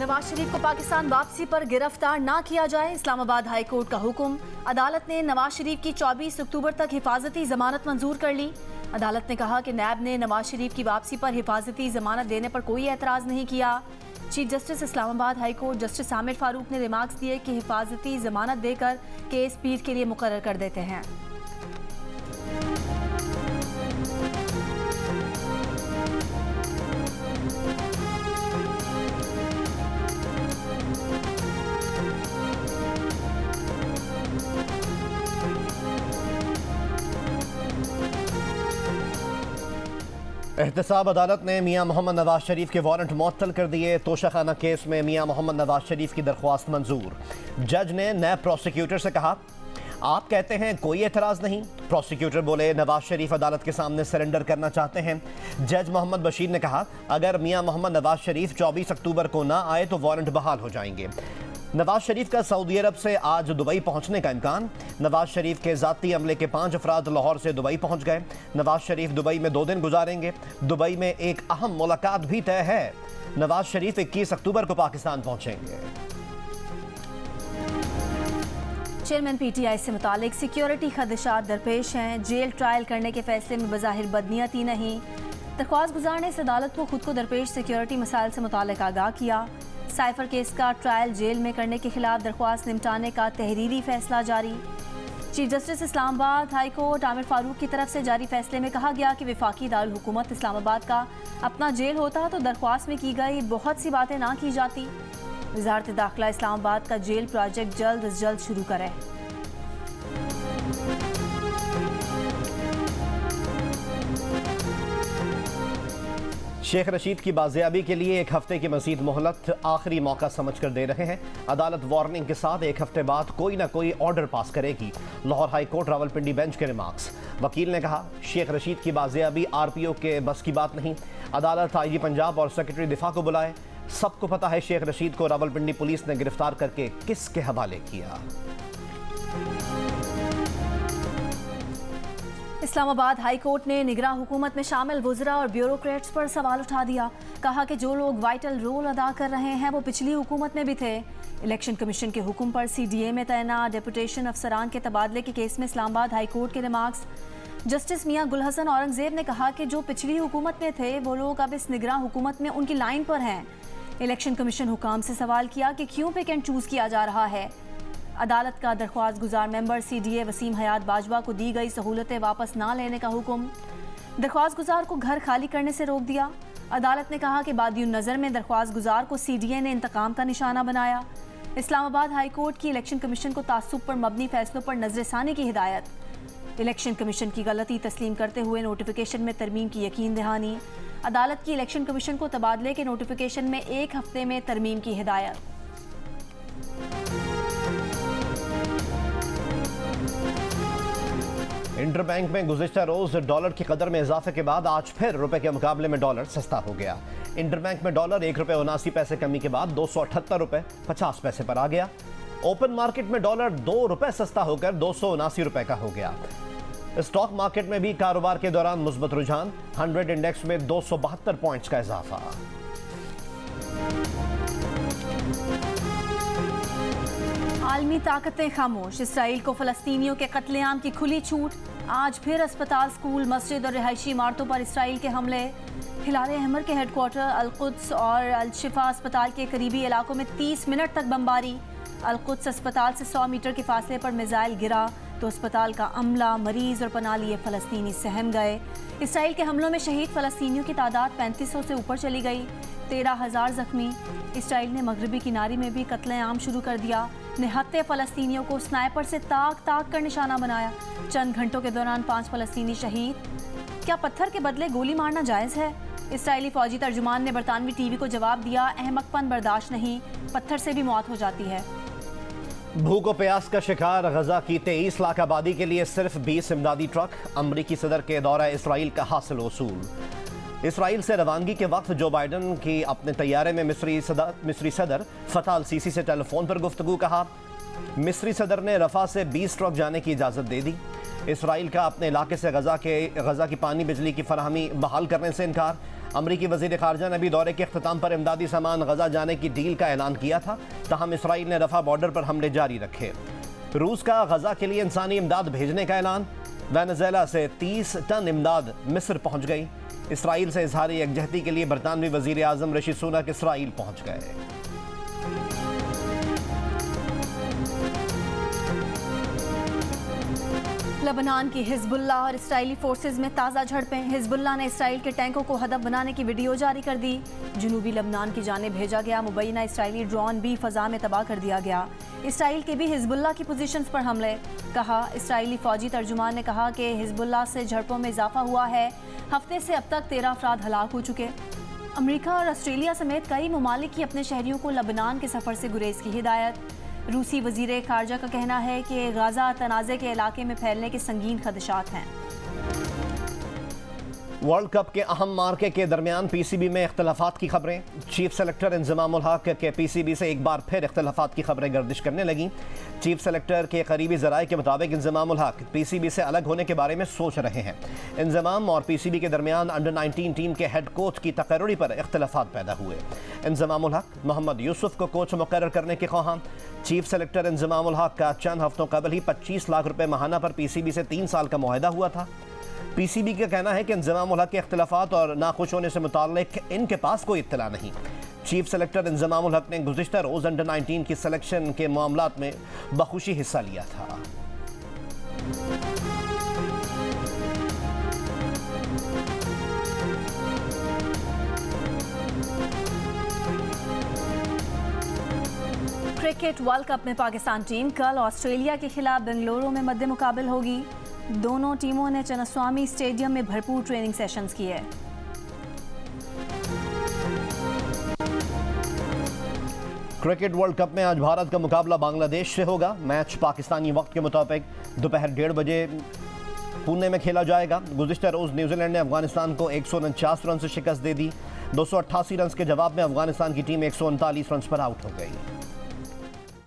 नवाज शरीफ को पाकिस्तान वापसी पर गिरफ्तार ना किया जाए, इस्लामाबाद हाई कोर्ट का हुक्म। अदालत ने नवाज शरीफ की 24 अक्टूबर तक हिफाजती जमानत मंजूर कर ली। अदालत ने कहा कि नैब ने नवाज शरीफ की वापसी पर हिफाजती जमानत देने पर कोई एतराज़ नहीं किया। Chief justice Islamabad high court justice Aamir Farooq ने रिमार्क्स दिए कि हिफाजती जमानत देकर केस पीर के लिए मुकर्रर कर देते हैं। एहतसाब अदालत ने मियां मोहम्मद नवाज शरीफ के वारंट मुअत्तल कर दिए। तोशाखाना केस में मियां मोहम्मद नवाज शरीफ की दरख्वास्त मंजूर। जज ने नैब प्रोसिक्यूटर से कहा, आप कहते हैं कोई एतराज़ नहीं। प्रोसिक्यूटर बोले, नवाज शरीफ अदालत के सामने सरेंडर करना चाहते हैं। जज मोहम्मद बशीर ने कहा, अगर मियां मोहम्मद नवाज शरीफ 24 अक्टूबर को ना आए तो वारंट बहाल हो जाएंगे। नवाज शरीफ का सऊदी अरब से आज दुबई पहुंचने का इम्कान। नवाज शरीफ के ज़ाती अमले के 5 अफराद लाहौर से दुबई पहुंच गए। नवाज शरीफ दुबई में 2 दिन गुजारेंगे। दुबई में एक अहम मुलाकात भी तय है। नवाज शरीफ 21 अक्टूबर को पाकिस्तान पहुंचेंगे। चेयरमैन पीटीआई से मुतालिक सिक्योरिटी खदशात दरपेश हैं। जेल ट्रायल करने के फैसले में बज़ाहिर बदनीयती नहीं। दरख्वास्त गुजार ने इस अदालत को खुद को दरपेश सिक्योरिटी मसाइल से मुतालिक आगाह किया। साइफर केस का ट्रायल जेल में करने के खिलाफ दरख्वास्त निपटाने का तहरीरी फैसला जारी। Chief justice Islamabad high court Aamir Farooq की तरफ से जारी फैसले में कहा गया कि वफाकी दारुल हुकूमत इस्लामाबाद का अपना जेल होता तो दरख्वास्त में की गई बहुत सी बातें ना की जाती। वजारत दाखिला इस्लामाबाद का जेल प्रोजेक्ट जल्द अज जल्द शुरू करे। शेख रशीद की बाजियाबी के लिए 1 हफ्ते की मजीद मोहलत आखिरी मौका समझकर दे रहे हैं। अदालत वार्निंग के साथ 1 हफ्ते बाद कोई ना कोई ऑर्डर पास करेगी। Lahore high court Rawalpindi bench के रिमार्क्स। वकील ने कहा, शेख रशीद की बाजियाबी आरपीओ के बस की बात नहीं। अदालत आईजी पंजाब और सेक्रेटरी दिफा को बुलाए। सबको पता है शेख रशीद को रावलपिंडी पुलिस ने गिरफ्तार करके किसके हवाले किया। इस्लामाबाद हाई कोर्ट ने निगरां हुकूमत में शामिल वज़रा और ब्यूरोक्रेट्स पर सवाल उठा दिया। कहा कि जो लोग वाइटल रोल अदा कर रहे हैं वो पिछली हुकूमत में भी थे। इलेक्शन कमीशन के हुक्म पर सीडीए में तैनात डेपुटेशन अफसरान के तबादले के केस में इस्लामाबाद हाई कोर्ट के रिमार्क्स। जस्टिस मियां गुल हसन औरंगजेब ने कहा कि जो पिछली हुकूमत में थे वो लोग अब इस निगरां हुकूमत में उनकी लाइन पर हैं। इलेक्शन कमीशन हुकाम से सवाल किया कि क्यों पिक एंड चूज़ किया जा रहा है। अदालत का दरख्वास्त गुजार मेंबर सीडीए वसीम हयात बाजवा को दी गई सहूलतें वापस ना लेने का हुक्म। दरख्वास्त गुजार को घर खाली करने से रोक दिया। अदालत ने कहा कि बादियुन नज़र में दरख्वास्त गुजार को सीडीए ने इंतकाम का निशाना बनाया। इस्लामाबाद हाई कोर्ट की इलेक्शन कमीशन को तासुब पर मबनी फैसलों पर नजरसानी की हिदायत। इलेक्शन कमीशन की गलती तस्लीम करते हुए नोटिफिकेशन में तरमीम की यकीन दहानी। अदालत की इलेक्शन कमीशन को तबादले के नोटिफिकेशन में 1 हफ्ते में तरमीम की हिदायत। इंटरबैंक में गुज़िश्ता रोज डॉलर की कदर में इजाफे के बाद आज फिर रुपए के मुकाबले में डॉलर सस्ता हो गया। इंटरबैंक में डॉलर 1 रुपये 79 पैसे कमी के बाद 278 रुपये 50 पैसे पर आ गया। ओपन मार्केट में डॉलर 2 रुपये सस्ता होकर 279 रुपये का हो गया। स्टॉक मार्केट में भी कारोबार के दौरान मुस्बत रुझान। 100 इंडेक्स में 272 पॉइंट्स का इजाफा। आलमी ताकतें खामोश। इसराइल को फ़लस्तीनियों के कत्लेआम की खुली छूट। आज फिर अस्पताल, स्कूल, मस्जिद और रिहायशी इमारतों पर इसराइल के हमले। हिलाल अहमर के हेडक्वार्टर अल-कुद्स और अल-शिफा अस्पताल के करीबी इलाकों में 30 मिनट तक बमबारी। अल-कुद्स अस्पताल से 100 मीटर के फासले पर मिसाइल गिरा तो अस्पताल का अमला, मरीज और पनाह लिए फ़लस्तीनी सहम गए। इसराइल के हमलों में शहीद फ़लस्तीनियों की तादाद 3500 से ऊपर चली गई। 13,000 जख्मी। इसराइल ने मगरबी किनारे में भी कत्लेआम शुरू कर दिया। निहत्ते फ़लस्तीनियों को स्नाइपर से ताक कर निशाना बनाया। चंद घंटों के दौरान 5 फ़लस्तीनी शहीद। क्या पत्थर के बदले गोली मारना जायज़ है? इसराइली फ़ौजी तर्जुमान ने बरतानवी टीवी को जवाब दिया, अहमकपन बर्दाश्त नहीं, पत्थर से भी मौत हो जाती है। भूख और प्यास का शिकार गजा की 23 लाख आबादी के लिए सिर्फ 20 इमदादी ट्रक। अमरीकी सदर के दौरा इसराइल का हासिल वसूल। इसराइल से रवानगी के वक्त जो बाइडन की अपने तैयारे में मिस्री सदर फतह अल सीसी से टेलीफोन पर गुफ्तगू। कहा, मिस्री सदर ने रफा से 20 ट्रक जाने की इजाज़त दे दी। इसराइल का अपने इलाके से गजा की पानी बिजली की फराहमी बहाल करने से इनकार। अमरीकी वज़ीर ख़ारजा ने भी दौरे के अख्ताम पर इमदादी सामान गजा जाने की डील का ऐलान किया था, ताहम इसराइल ने रफ़ा बॉर्डर पर हमले जारी रखे। रूस का गजा के लिए इंसानी इमदाद भेजने का ऐलान। वेनेजुएला से 30 टन इमदाद मिस्र पहुंच गई। इसराइल से इजहार यकजहती के लिए बरतानवी वज़ीर आज़म ऋषि सुनक इसराइल पहुंच गए। लेबनान की हिजबुल्लाह और इसराइली फोर्सेज में ताज़ा झड़पें। हिजबुल्लाह ने इसराइल के टैंकों को हदफ बनाने की वीडियो जारी कर दी। जनूबी लेबनान की जानिब भेजा गया मुबैना इसराइली ड्रोन भी फ़ज़ा में तबाह कर दिया गया। इसराइल के भी हिजबुल्लाह की पोजीशंस पर हमले। कहा, इसराइली फ़ौजी तर्जुमान ने कहा कि हिजबुल्लाह से झड़पों में इजाफा हुआ है। हफ्ते से अब तक 13 अफराद हलाक हो चुके। अमरीका और ऑस्ट्रेलिया समेत कई ममालिक की अपने शहरियों को लेबनान के सफ़र से गुरेज की हिदायत। रूसी वज़ीर ख़ारजा का कहना है कि गाज़ा तनाज़े के इलाके में फैलने के संगीन खदशात हैं। वर्ल्ड कप के अहम मार्के के दरमियान पीसीबी में इख्तलाफात की खबरें। चीफ सेलेक्टर इंज़मामुल हक के पीसीबी से एक बार फिर इख्तलाफात की खबरें गर्दिश करने लगी। चीफ सेलेक्टर के करीबी ज़राए के मुताबिक इंज़मामुल हक पीसीबी से अलग होने के बारे में सोच रहे हैं। इंज़माम और पीसीबी के दरमियान अंडर 19 टीम के हेड कोच की तकर्री पर इख्तलाफात पैदा हुए। इंज़मामुल हक मोहम्मद यूसुफ को कोच मुकर्रर करने के ख्वाहां। चीफ सेलेक्टर इंज़मामुल हक का चंद हफ्तों कबल ही 25 लाख रुपए माहाना पर पीसीबी से 3 साल का मुआहदा हुआ था। पीसीबी का कहना है कि इंज़मामुल हक के इख्तलाफात और नाखुश होने से मुताल्लिक इनके पास कोई इत्तला नहीं। चीफ सेलेक्टर इंज़मामुल हक ने गुज़िश्ता रोज़ अंडर 19 की सिलेक्शन के मामलात में बखुशी हिस्सा लिया था। क्रिकेट वर्ल्ड कप में पाकिस्तान टीम कल ऑस्ट्रेलिया के खिलाफ बेंगलुरु में मद्दे मुकाबिल होगी। दोनों टीमों ने चिन्नास्वामी स्टेडियम में भरपूर ट्रेनिंग सेशंस किए। क्रिकेट वर्ल्ड कप में आज भारत का मुकाबला बांग्लादेश से होगा। मैच पाकिस्तानी वक्त के मुताबिक दोपहर 1:30 बजे पुणे में खेला जाएगा। गुज़िश्ता रोज़ न्यूजीलैंड ने अफगानिस्तान को 149 रन से शिकस्त दे दी। 288 रन के जवाब में अफगानिस्तान की टीम 139 रन पर आउट हो गई।